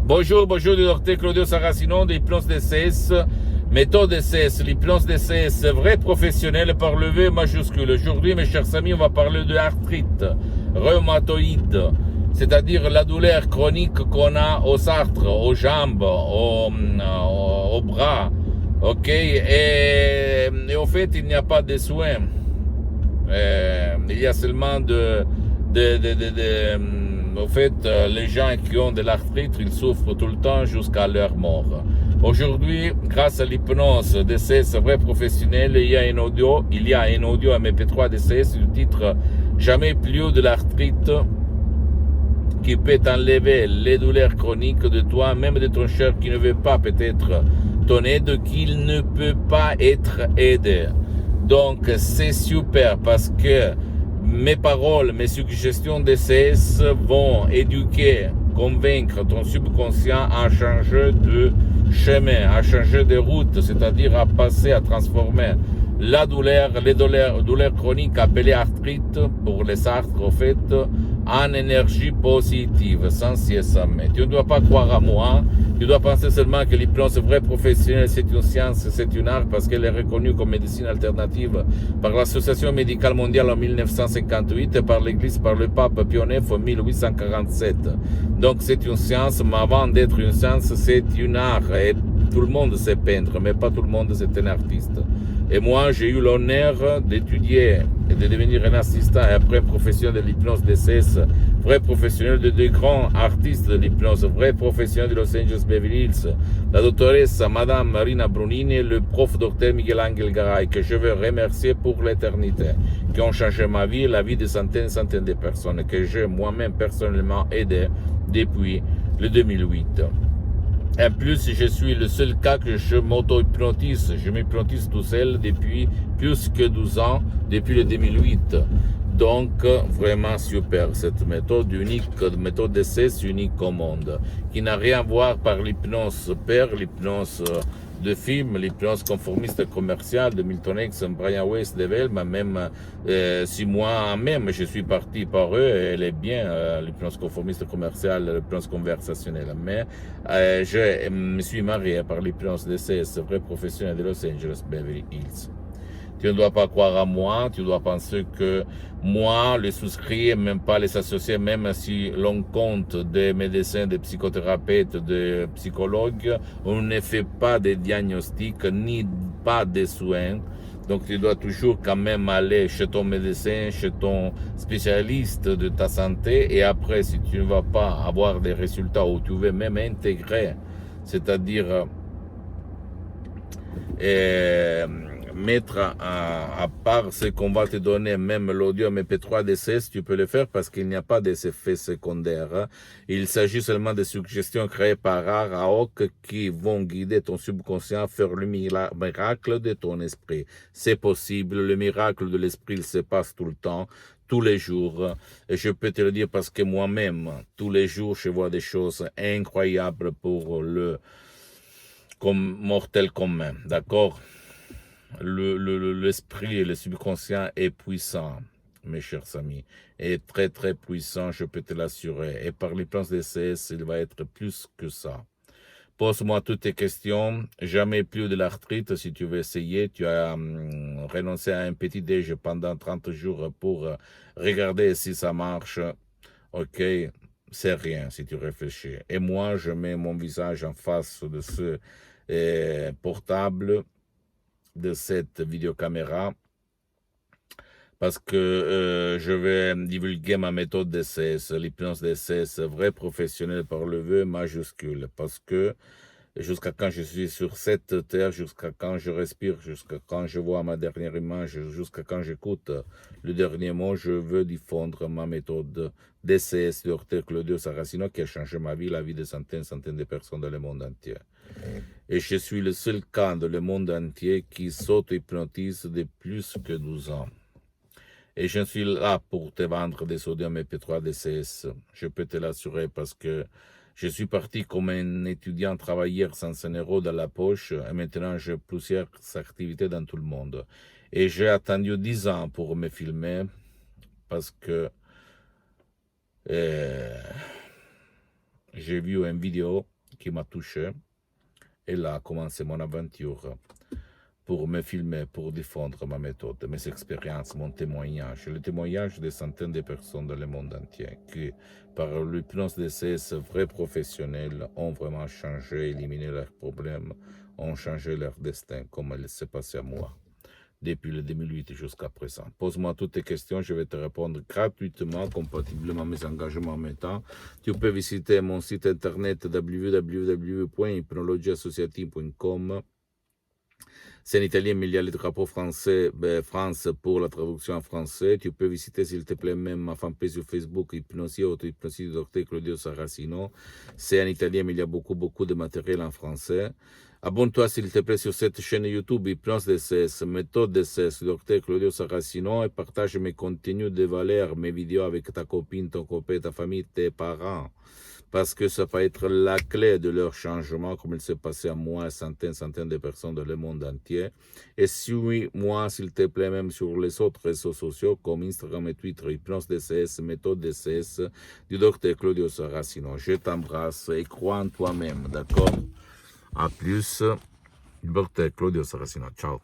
Bonjour, bonjour, du docteur Claudio Saracino de l'hypnose DCS, méthode DCS, l'hypnose DCS, vrai professionnel par le V majuscule. Aujourd'hui, mes chers amis, on va parler de arthrite rhumatoïde, c'est-à-dire la douleur chronique qu'on a aux artres, aux jambes, aux bras, ok, et au fait, il n'y a pas de soins. Il y a seulement au fait, les gens qui ont de l'arthrite, ils souffrent tout le temps jusqu'à leur mort. Aujourd'hui, grâce à l'hypnose DCS vrai professionnel, il y a un audio MP3 DCS du titre Jamais plus de l'arthrite qui peut enlever les douleurs chroniques de toi, même de ton cher qui ne veut pas peut-être ton aide, qu'il ne peut pas être aidé. Donc c'est super parce que mes paroles, mes suggestions DCS vont éduquer, convaincre ton subconscient à changer de chemin, à changer de route, c'est-à-dire à passer, à transformer la douleur, les douleurs chroniques appelées arthrite pour les artres, en fait, en énergie positive, sans si et sans mais. Tu ne dois pas croire à moi, tu dois penser seulement que l'hypnose vraie professionnelle, c'est une science, c'est une art, parce qu'elle est reconnue comme médecine alternative par l'Association médicale mondiale en 1958 et par l'Église, par le pape Pie IX en 1847. Donc c'est une science, mais avant d'être une science, c'est une art. Et tout le monde sait peindre, mais pas tout le monde c'est un artiste. Et moi, j'ai eu l'honneur d'étudier et de devenir un assistant et après professionnel de l'hypnose DCS, vrai professionnel de deux grands artistes de l'hypnose, vrai professionnel de Los Angeles Beverly Hills, la doctoresse Madame Marina Brunini et le prof docteur Miguel Angel Garay, que je veux remercier pour l'éternité, qui ont changé ma vie et la vie de centaines et centaines de personnes, que j'ai moi-même personnellement aidé depuis le 2008. En plus, je suis le seul cas que je m'auto-hypnotise. Je m'hypnotise tout seul depuis plus que 12 ans, depuis le 2008. Donc, vraiment super, cette méthode unique, méthode d'essai unique au monde, qui n'a rien à voir par l'hypnose père, l'hypnose de film, l'hypnose conformiste commerciale de Milton Erickson, Brian Weiss, Devel, mais même si moi-même je suis parti par eux, elle est bien, l'hypnose conformiste commerciale, l'hypnose conversationnelle, mais je me suis marié par l'hypnose d'essai, vrai professionnel de Los Angeles, Beverly Hills. Tu ne dois pas croire à moi, tu dois penser que moi, les souscrits, même pas les associés, même si l'on compte des médecins, des psychothérapeutes, des psychologues, on ne fait pas de diagnostics ni pas de soins. Donc tu dois toujours quand même aller chez ton médecin, chez ton spécialiste de ta santé, et après, si tu ne vas pas avoir des résultats ou tu veux même intégrer, c'est-à-dire mettre à part ce qu'on va te donner, même l'audio MP3 DCS, tu peux le faire parce qu'il n'y a pas d'effets secondaires. Il s'agit seulement de suggestions créées par art à hoc qui vont guider ton subconscient à faire le miracle de ton esprit. C'est possible, le miracle de l'esprit, il se passe tout le temps, tous les jours. Et je peux te le dire parce que moi-même, tous les jours, je vois des choses incroyables pour le comme mortel commun, d'accord? L'esprit et le subconscient est puissant, mes chers amis, est très très puissant, je peux te l'assurer. Et par l'hypnose DCS, il va être plus que ça. Pose-moi toutes tes questions. Jamais plus de l'arthrite. Si tu veux essayer, tu as renoncé à un petit déj pendant 30 jours pour regarder si ça marche. Ok, c'est rien si tu réfléchis. Et moi, je mets mon visage en face de ce portable, de cette vidéocaméra, parce que je vais divulguer ma méthode d'essai, l'hypnose d'essai, vrai professionnel par le V majuscule, parce que jusqu'à quand je suis sur cette terre, jusqu'à quand je respire, jusqu'à quand je vois ma dernière image, jusqu'à quand j'écoute le dernier mot, je veux diffondre ma méthode d'essai de Dr Claudio Saracino qui a changé ma vie, la vie de centaines de personnes dans le monde entier. Et je suis le seul cas dans le monde entier qui s'auto-hypnotise de plus que 12 ans. Et je suis là pour te vendre des audios MP3 DCS. Je peux te l'assurer parce que je suis parti comme un étudiant travailleur sans un euro dans la poche et maintenant j'ai plusieurs activités dans tout le monde. Et j'ai attendu 10 ans pour me filmer parce que j'ai vu une vidéo qui m'a touché. Et là a commencé mon aventure pour me filmer, pour diffondre ma méthode, mes expériences, mon témoignage, le témoignage de centaines de personnes dans le monde entier qui, par l'hypnose DCS, vrais professionnels, ont vraiment changé, éliminé leurs problèmes, ont changé leur destin, comme il s'est passé à moi, depuis le 2008 jusqu'à présent. Pose-moi toutes tes questions, je vais te répondre gratuitement, compatiblement à mes engagements en même temps. Tu peux visiter mon site internet www.hypnologieassociative.com. C'est en italien, mais il y a le drapeau français, France pour la traduction en français. Tu peux visiter, s'il te plaît, même ma fanpage sur Facebook, Hypnosie, auto-hypnosie du docteur Claudio Saracino. C'est en italien, mais il y a beaucoup de matériel en français. Abonne-toi, s'il te plaît, sur cette chaîne YouTube, Hypnose DCS, méthode DCS, docteur Claudio Saracino, et partage mes contenus de valeur, mes vidéos avec ta copine, ton copain, ta famille, tes parents. Parce que ça va être la clé de leur changement, comme il s'est passé à moi, centaines de personnes dans le monde entier. Et suis-moi, s'il te plaît, même sur les autres réseaux sociaux, comme Instagram et Twitter, Hypnose DCS, méthode DCS, du docteur Claudio Saracino. Je t'embrasse et crois en toi-même, d'accord? A plus, docteur Claudio Saracino. Ciao.